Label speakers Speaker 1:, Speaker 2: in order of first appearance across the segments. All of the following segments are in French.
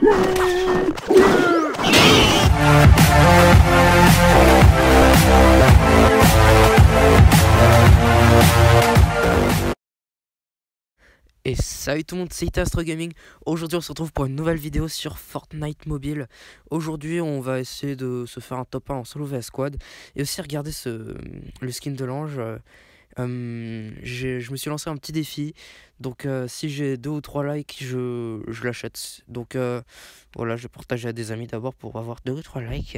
Speaker 1: Et salut tout le monde, c'est Itastro Gaming. Aujourd'hui on se retrouve pour une nouvelle vidéo sur Fortnite Mobile. Aujourd'hui on va essayer de se faire un top 1 en solo vs squad. Et aussi regarder le skin de l'ange. Je me suis lancé un petit défi. Donc si j'ai 2 ou 3 likes je l'achète. Donc voilà, je vais partager à des amis d'abord pour avoir 2 ou 3 likes.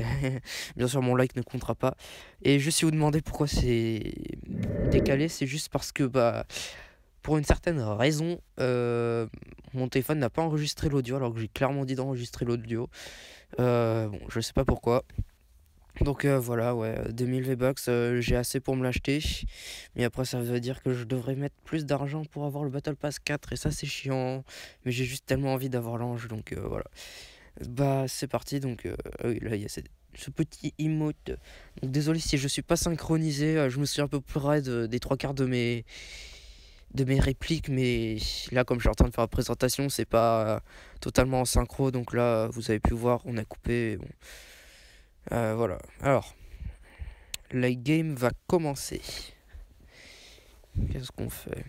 Speaker 1: Bien sûr mon like ne comptera pas. Et juste si vous demandez pourquoi c'est décalé, c'est juste parce que pour une certaine raison, mon téléphone n'a pas enregistré l'audio alors que j'ai clairement dit d'enregistrer l'audio. Bon, je sais pas pourquoi. Donc voilà, ouais, 2000 V-Bucks, j'ai assez pour me l'acheter. Mais après, ça veut dire que je devrais mettre plus d'argent pour avoir le Battle Pass 4. Et ça, c'est chiant. Mais j'ai juste tellement envie d'avoir l'ange. Donc voilà. Bah, c'est parti. Donc oui, là, il y a ce petit emote. Donc désolé si je suis pas synchronisé. Je me suis un peu près des 3 quarts de mes répliques, mais là comme je suis en train de faire la présentation, c'est pas totalement en synchro, donc là vous avez pu voir, on a coupé. Bon. Voilà, alors la game va commencer. Qu'est-ce qu'on fait?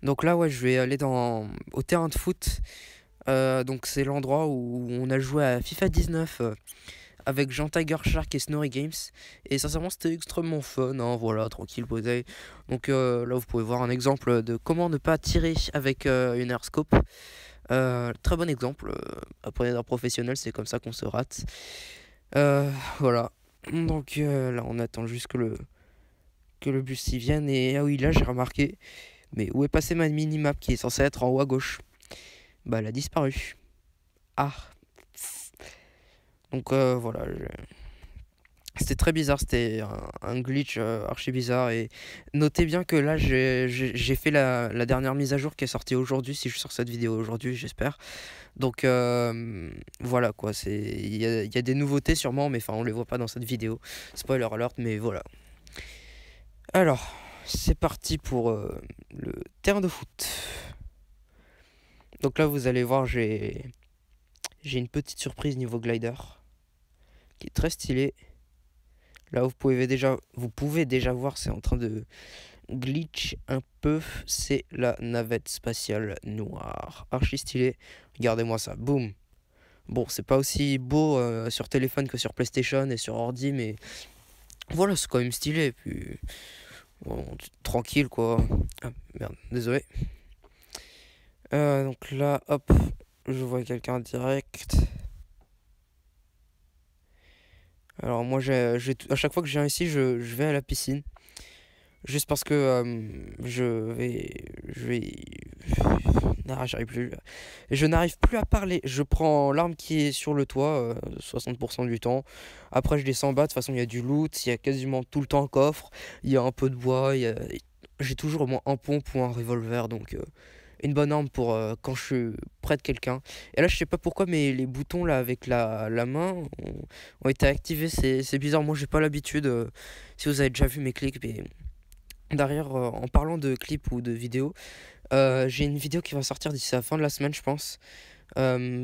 Speaker 1: Donc là, ouais, je vais aller au terrain de foot. Donc c'est l'endroit où on a joué à FIFA 19 avec Jean Tiger Shark et Snorri Games. Et sincèrement, c'était extrêmement fun, hein, voilà, tranquille, bouteille. Donc là, vous pouvez voir un exemple de comment ne pas tirer avec une airscope. Très bon exemple. Apprenez d'un professionnel, c'est comme ça qu'on se rate. Voilà. Donc là, on attend juste que le bus y vienne. Et ah oui, là, j'ai remarqué. Mais où est passée ma minimap qui est censée être en haut à gauche? Bah, elle a disparu. Ah. Donc voilà. C'était très bizarre, c'était un glitch archi bizarre. Et notez bien que là j'ai fait la dernière mise à jour qui est sortie aujourd'hui, si je sors cette vidéo aujourd'hui, j'espère. Donc voilà quoi, il y a des nouveautés sûrement, mais enfin on les voit pas dans cette vidéo. Spoiler alert, mais voilà. Alors, c'est parti pour le terrain de foot. Donc là vous allez voir, j'ai une petite surprise niveau glider qui est très stylée. Là, vous pouvez déjà voir, c'est en train de glitch un peu. C'est la navette spatiale noire. Archi stylé. Regardez-moi ça. Boum. Bon, c'est pas aussi beau sur téléphone que sur PlayStation et sur ordi, mais voilà, c'est quand même stylé. Puis, bon, tranquille quoi. Ah, merde, désolé. Donc là, hop, je vois quelqu'un direct. Alors moi, à chaque fois que je viens ici, je vais à la piscine. Juste parce que je vais... Non, j'arrive plus. Je n'arrive plus à parler. Je prends l'arme qui est sur le toit, 60% du temps. Après, je descends en bas. De toute façon, il y a du loot. Il y a quasiment tout le temps un coffre. Il y a un peu de bois. J'ai toujours au moins un pompe ou un revolver. Donc, une bonne arme pour quand je suis près de quelqu'un. Et là, je sais pas pourquoi, mais les boutons là avec la main ont été activés. C'est bizarre. Moi, j'ai pas l'habitude. Si vous avez déjà vu mes clics, mais... Derrière, en parlant de clips ou de vidéos, j'ai une vidéo qui va sortir d'ici la fin de la semaine, je pense,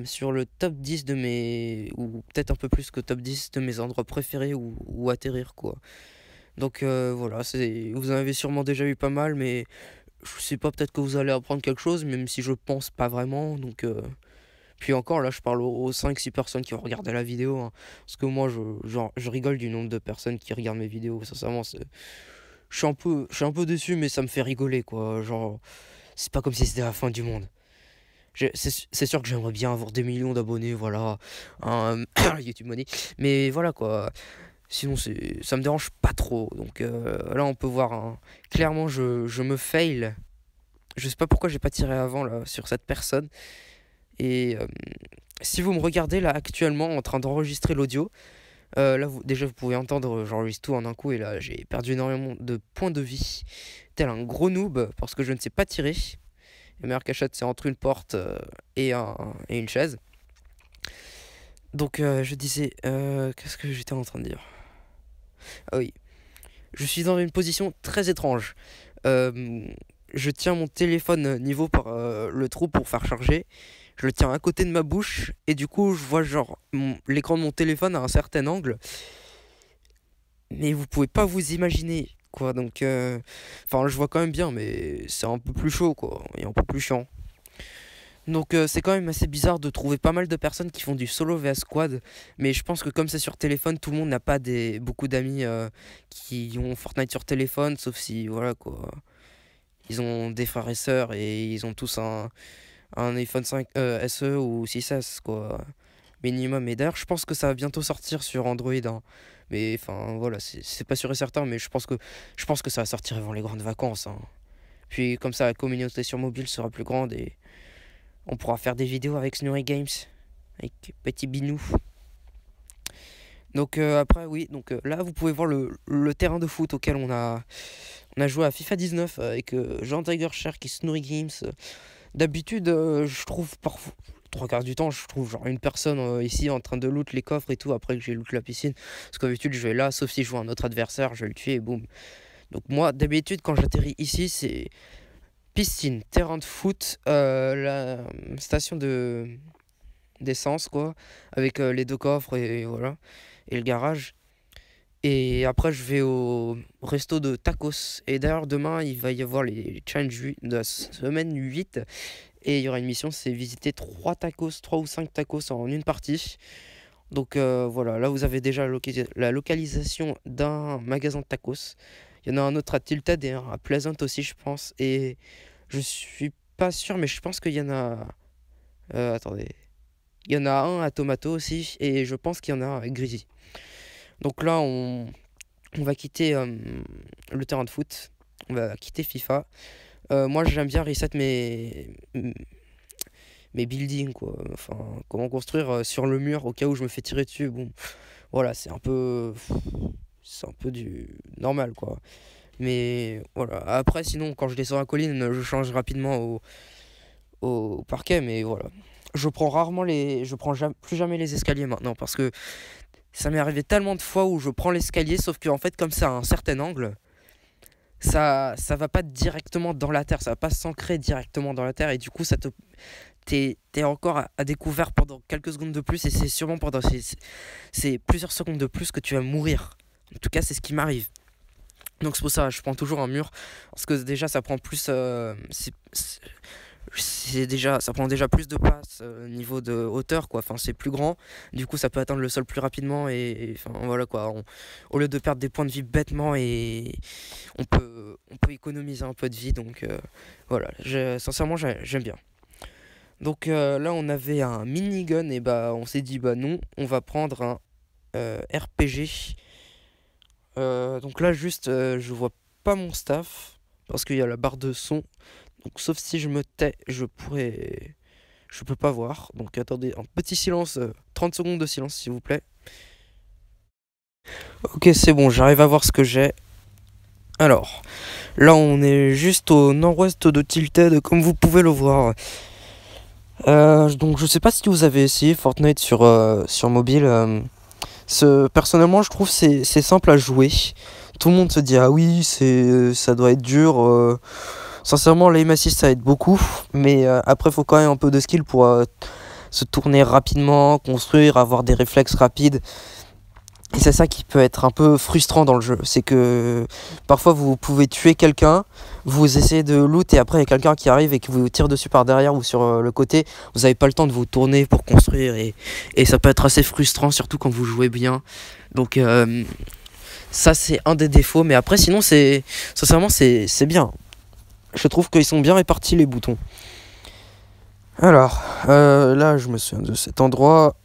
Speaker 1: sur le top 10 de mes... ou peut-être un peu plus que top 10 de mes endroits préférés ou atterrir, quoi. Donc voilà, vous en avez sûrement déjà eu pas mal, mais je sais pas, peut-être que vous allez apprendre quelque chose, même si je pense pas vraiment, donc... Puis encore, là, je parle aux 5-6 personnes qui vont regarder la vidéo, hein, parce que moi, je rigole du nombre de personnes qui regardent mes vidéos, sincèrement, je suis un peu déçu, mais ça me fait rigoler, quoi. Genre, c'est pas comme si c'était la fin du monde. C'est sûr que j'aimerais bien avoir des millions d'abonnés, voilà. YouTube Money. Mais voilà, quoi. Sinon, ça me dérange pas trop. Donc là, on peut voir, hein. Clairement, je me fail. Je sais pas pourquoi j'ai pas tiré avant, là, sur cette personne. Et si vous me regardez, là, actuellement, en train d'enregistrer l'audio, là, déjà, vous pouvez entendre, j'enregistre tout en un coup. Et là, j'ai perdu énormément de points de vie. Tel un gros noob, parce que je ne sais pas tirer. La meilleure cachette, c'est entre une porte et une chaise. Donc, je disais... qu'est-ce que j'étais en train de dire? Ah oui. Je suis dans une position très étrange. je tiens mon téléphone niveau par le trou pour faire charger. Je le tiens à côté de ma bouche et du coup je vois genre l'écran de mon téléphone à un certain angle. Mais vous pouvez pas vous imaginer quoi. Donc enfin je vois quand même bien mais c'est un peu plus chaud quoi et un peu plus chiant. Donc c'est quand même assez bizarre de trouver pas mal de personnes qui font du solo vs squad. Mais je pense que comme c'est sur téléphone, tout le monde n'a pas beaucoup d'amis qui ont Fortnite sur téléphone, sauf si voilà quoi. Ils ont des frères et sœurs et ils ont tous un iPhone 5 SE ou 6S quoi. Minimum. Et d'ailleurs je pense que ça va bientôt sortir sur Android, hein. Mais enfin voilà, c'est pas sûr et certain, mais je pense que ça va sortir avant les grandes vacances, hein. Puis comme ça la communauté sur mobile sera plus grande et on pourra faire des vidéos avec Snurry Games, avec Petit Binou. Donc après oui, donc là vous pouvez voir le terrain de foot auquel on a joué à FIFA 19 avec Jean Tiger Shark et Snurry Games. D'habitude je trouve parfois, trois quarts du temps, je trouve genre une personne ici en train de loot les coffres et tout après que j'ai loot la piscine. Parce qu'habitude je vais là, sauf si je vois un autre adversaire, je vais le tuer et boum. Donc moi d'habitude quand j'atterris ici c'est piscine, terrain de foot, la station d'essence quoi, avec les deux coffres et voilà, et le garage. Et après je vais au resto de tacos. Et d'ailleurs demain il va y avoir les challenges de la semaine 8. Et il y aura une mission, c'est visiter 3 ou 5 tacos en une partie. Donc voilà, là vous avez déjà la localisation d'un magasin de tacos. Il y en a un autre à Tilted et un à Pleasant aussi je pense. Et je suis pas sûr mais je pense qu'il y en a... attendez. Il y en a un à Tomato aussi et je pense qu'il y en a un à Greasy. Donc là on va quitter le terrain de foot. On va quitter FIFA. Moi j'aime bien reset mes buildings quoi. Enfin comment construire sur le mur au cas où je me fais tirer dessus. Bon voilà c'est un peu du normal quoi. Mais voilà, après sinon quand je descends la colline je change rapidement au parquet. Mais voilà, je prends plus jamais les escaliers maintenant parce que ça m'est arrivé tellement de fois où je prends l'escalier sauf que en fait comme ça à un certain angle ça va pas directement dans la terre, ça va pas s'ancrer directement dans la terre et du coup t'es encore à découvert pendant quelques secondes de plus et c'est sûrement pendant c'est plusieurs secondes de plus que tu vas mourir. En tout cas c'est ce qui m'arrive. Donc c'est pour ça je prends toujours un mur parce que déjà ça prend plus ça prend déjà plus de place niveau de hauteur quoi. Enfin c'est plus grand, du coup ça peut atteindre le sol plus rapidement enfin voilà quoi. Au lieu de perdre des points de vie bêtement et on peut économiser un peu de vie. Donc voilà, sincèrement j'aime bien. Donc là on avait un minigun et bah on s'est dit bah non, on va prendre un RPG. Donc là juste je vois pas mon staff parce qu'il y a la barre de son. Donc sauf si je me tais, je peux pas voir. Donc attendez, un petit silence, 30 secondes de silence s'il vous plaît. Ok c'est bon, j'arrive à voir ce que j'ai. Alors, là on est juste au nord-ouest de Tilted comme vous pouvez le voir. Donc je sais pas si vous avez essayé Fortnite sur mobile. Personnellement je trouve c'est simple à jouer. Tout le monde se dit ah oui ça doit être dur. Sincèrement l'aim assist ça aide beaucoup. Mais après faut quand même un peu de skill pour se tourner rapidement, construire, avoir des réflexes rapides. Et c'est ça qui peut être un peu frustrant dans le jeu. C'est que parfois vous pouvez tuer quelqu'un, vous essayez de loot et après il y a quelqu'un qui arrive et qui vous tire dessus par derrière ou sur le côté. Vous n'avez pas le temps de vous tourner pour construire et ça peut être assez frustrant surtout quand vous jouez bien. Donc ça c'est un des défauts. Mais après sinon sincèrement c'est bien. Je trouve qu'ils sont bien répartis les boutons. Alors là je me souviens de cet endroit.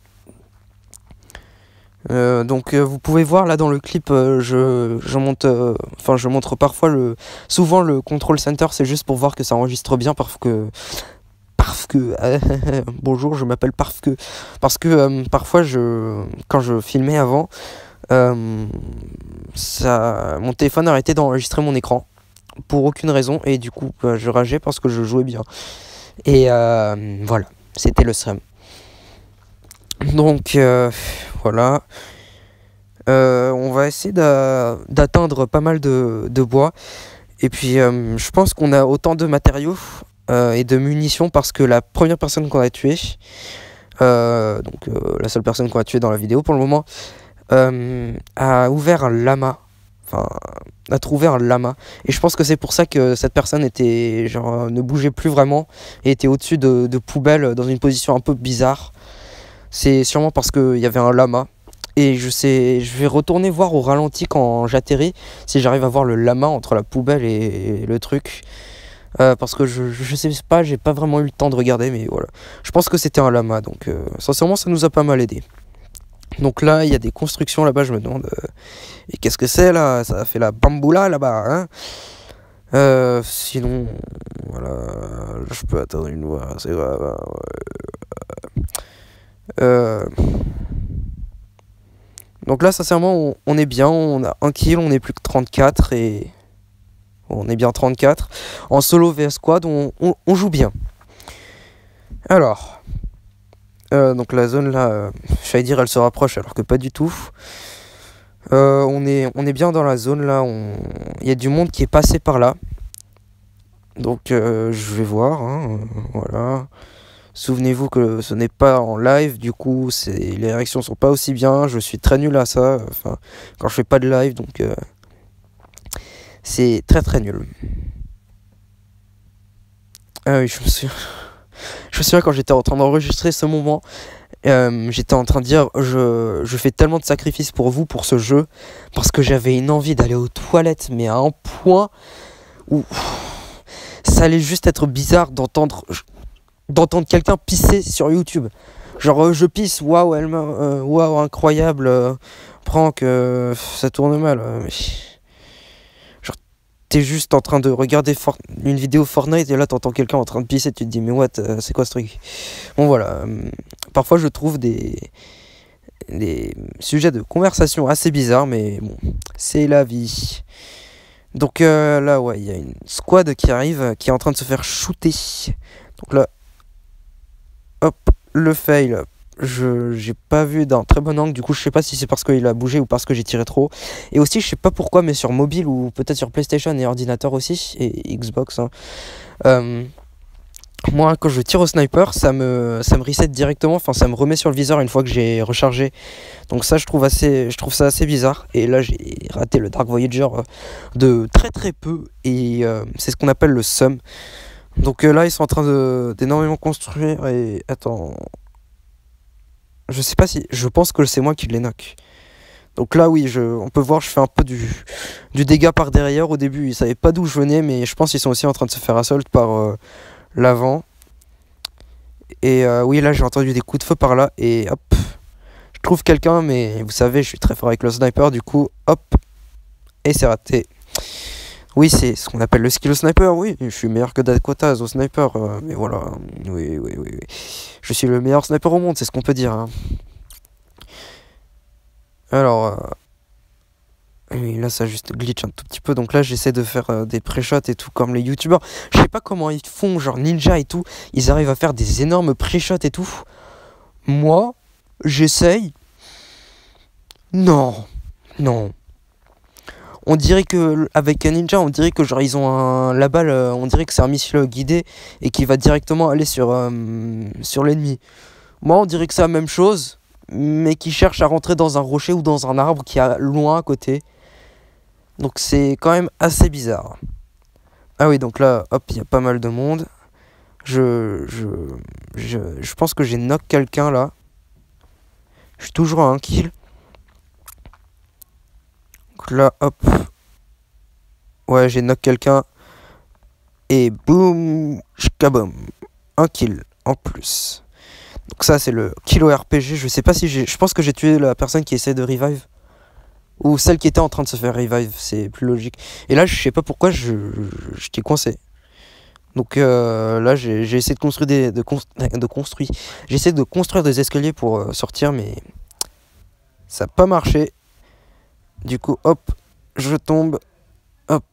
Speaker 1: Donc vous pouvez voir là dans le clip je montre parfois souvent le control center, c'est juste pour voir que ça enregistre bien parce que bonjour je m'appelle parce que parfois quand je filmais avant mon téléphone arrêtait d'enregistrer mon écran pour aucune raison et du coup je rageais parce que je jouais bien et voilà c'était le SRAM. Donc voilà, on va essayer d'atteindre pas mal de bois Et puis je pense qu'on a autant de matériaux et de munitions parce que la première personne qu'on a tuée, la seule personne qu'on a tuée dans la vidéo pour le moment, a ouvert un lama. Enfin, a trouvé un lama. Et je pense que c'est pour ça que cette personne était, genre, ne bougeait plus vraiment et était au-dessus de poubelles dans une position un peu bizarre. C'est sûrement parce qu'il y avait un lama. Et je vais retourner voir au ralenti quand j'atterris si j'arrive à voir le lama entre la poubelle et le truc. Parce que je sais pas, j'ai pas vraiment eu le temps de regarder, mais voilà. Je pense que c'était un lama, donc sincèrement, ça nous a pas mal aidé. Donc là, il y a des constructions là-bas, je me demande. Et qu'est-ce que c'est là? Ça a fait la bamboula là-bas, hein? Sinon, voilà, je peux attendre une voix, c'est grave. Euh, donc là, sincèrement, on est bien, on a 1 kill, on est plus que 34 et on est bien 34. En solo vs squad, on joue bien. Alors, donc la zone là, j'allais dire elle se rapproche alors que pas du tout. On est bien dans la zone là, il y a du monde qui est passé par là. Donc je vais voir, hein, voilà. Souvenez-vous que ce n'est pas en live, du coup les réactions sont pas aussi bien, je suis très nul à ça, enfin quand je fais pas de live, donc c'est très très nul. Ah oui, je me souviens quand j'étais en train d'enregistrer ce moment, j'étais en train de dire je fais tellement de sacrifices pour vous, pour ce jeu, parce que j'avais une envie d'aller aux toilettes, mais à un point où ça allait juste être bizarre d'entendre quelqu'un pisser sur YouTube. Genre je pisse, waouh, waouh, incroyable, prank, ça tourne mal. Mais... Genre t'es juste en train de regarder une vidéo Fortnite et là t'entends quelqu'un en train de pisser, tu te dis mais what, c'est quoi ce truc? Bon voilà, parfois je trouve des sujets de conversation assez bizarres, mais bon, c'est la vie. Donc là ouais, il y a une squad qui arrive, qui est en train de se faire shooter. Donc là, hop, le fail. J'ai pas vu d'un très bon angle, du coup je sais pas si c'est parce qu'il a bougé ou parce que j'ai tiré trop. Et aussi je sais pas pourquoi, mais sur mobile ou peut-être sur PlayStation et ordinateur aussi, et Xbox, hein, moi quand je tire au sniper ça me reset directement, enfin ça me remet sur le viseur une fois que j'ai rechargé. Donc ça je trouve ça assez bizarre. Et là j'ai raté le Dark Voyager de très très peu, et c'est ce qu'on appelle le sum. Donc là ils sont en train d'énormément construire, et attends, je sais pas si, je pense que c'est moi qui les knock. Donc là oui, on peut voir, je fais un peu du dégât par derrière. Au début ils savaient pas d'où je venais, mais je pense qu'ils sont aussi en train de se faire assault par l'avant. Et oui, là j'ai entendu des coups de feu par là, et hop, je trouve quelqu'un, mais vous savez je suis très fort avec le sniper, du coup hop, et c'est raté. Oui, c'est ce qu'on appelle le skill au sniper, oui, je suis meilleur que Dakota au sniper, mais voilà, oui. Je suis le meilleur sniper au monde, c'est ce qu'on peut dire, hein. Alors, oui, là ça juste glitch un tout petit peu, donc là j'essaie de faire des pré-shots et tout, comme les youtubeurs. Je sais pas comment ils font, genre Ninja et tout, ils arrivent à faire des énormes pré-shots et tout. Moi, j'essaye. Non, non. On dirait que avec un ninja, on dirait que genre ils ont la balle, on dirait que c'est un missile guidé et qui va directement aller sur l'ennemi. Moi, on dirait que c'est la même chose, mais qui cherche à rentrer dans un rocher ou dans un arbre qui est loin à côté. Donc c'est quand même assez bizarre. Ah oui, donc là, hop, il y a pas mal de monde. Je pense que j'ai knock quelqu'un là. Je suis toujours à 1 kill. Donc là, hop. Ouais, j'ai knock quelqu'un. Et boum, shkaboum. 1 kill en plus. Donc ça, c'est le kilo RPG. Je sais pas si je pense que j'ai tué la personne qui essaie de revive. Ou celle qui était en train de se faire revive. C'est plus logique. Et là, je sais pas pourquoi je t'ai coincé. Donc là, j'ai essayé de construire J'ai essayé de construire des escaliers pour sortir, mais ça n'a pas marché. Du coup, hop, je tombe. Hop.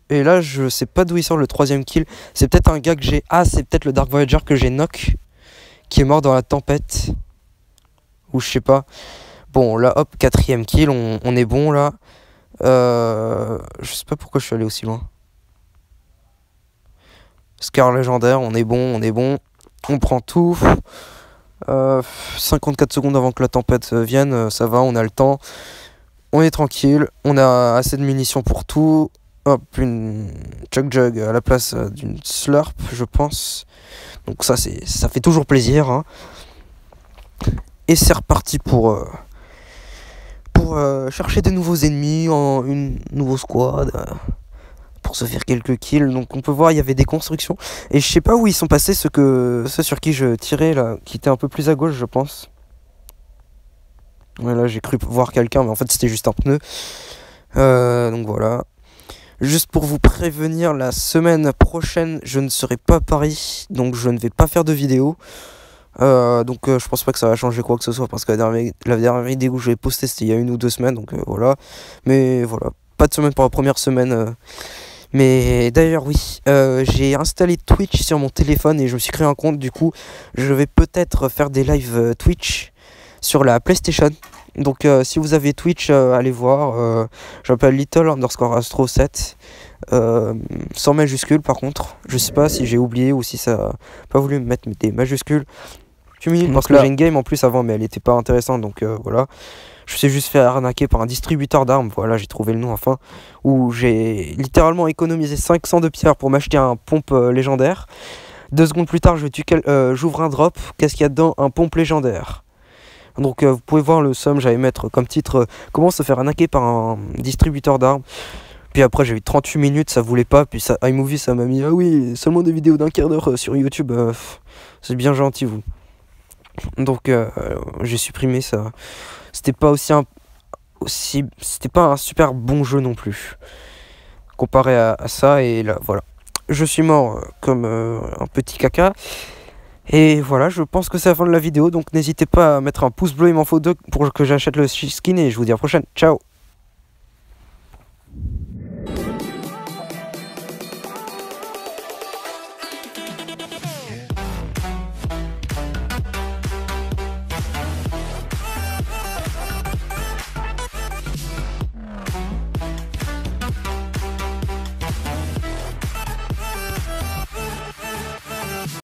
Speaker 1: Et là, je sais pas d'où il sort le 3ème kill. C'est peut-être un gars que j'ai... Ah, c'est peut-être le Dark Voyager que j'ai knock, qui est mort dans la tempête. Ou je sais pas. Bon, là, hop, 4ème kill. On est bon, là. Je sais pas pourquoi je suis allé aussi loin. Scar légendaire, on est bon, on est bon. On prend tout. 54 secondes avant que la tempête vienne, ça va, on a le temps. On est tranquille, on a assez de munitions pour tout. Hop, une Chug Jug à la place d'une Slurp, je pense. Donc ça fait toujours plaisir. Hein. Et c'est reparti pour chercher de nouveaux ennemis, une nouveau squad, pour se faire quelques kills. Donc on peut voir, il y avait des constructions. Et je sais pas où ils sont passés, ceux sur qui je tirais là, qui étaient un peu plus à gauche, je pense. Ouais, là j'ai cru voir quelqu'un, mais en fait c'était juste un pneu. Donc voilà. Juste pour vous prévenir, la semaine prochaine, je ne serai pas à Paris, donc je ne vais pas faire de vidéo. Donc je pense pas que ça va changer quoi que ce soit, parce que la dernière vidéo que je vais poster c'était il y a 1 ou 2 semaines, donc voilà. Mais voilà, pas de semaine pour la première semaine. Mais d'ailleurs oui, j'ai installé Twitch sur mon téléphone et je me suis créé un compte, du coup je vais peut-être faire des lives Twitch sur la PlayStation. Donc si vous avez Twitch, allez voir. Je m'appelle Little_Astro7. Sans majuscule par contre. Je sais pas si j'ai oublié ou si ça a pas voulu me mettre des majuscules. Parce que j'ai une game en plus avant, mais elle était pas intéressante. Donc voilà. Je me suis juste fait arnaquer par un distributeur d'armes. Voilà, j'ai trouvé le nom enfin. Où j'ai littéralement économisé 500 de pierres pour m'acheter un pompe légendaire. 2 secondes plus tard, j'ouvre un drop. Qu'est-ce qu'il y a dedans? Un pompe légendaire. Donc vous pouvez voir le somme, j'allais mettre comme titre comment se faire arnaquer par un distributeur d'armes. Puis après j'ai eu 38 minutes, ça voulait pas, puis ça, iMovie ça m'a mis ah oui, seulement des vidéos d'1 quart d'heure sur YouTube, c'est bien gentil vous. Donc j'ai supprimé ça. C'était pas c'était pas un super bon jeu non plus comparé à ça, et là voilà. Je suis mort comme un petit caca. Et voilà, je pense que c'est la fin de la vidéo, donc n'hésitez pas à mettre un pouce bleu, il m'en faut 2 pour que j'achète le skin, et je vous dis à la prochaine, ciao.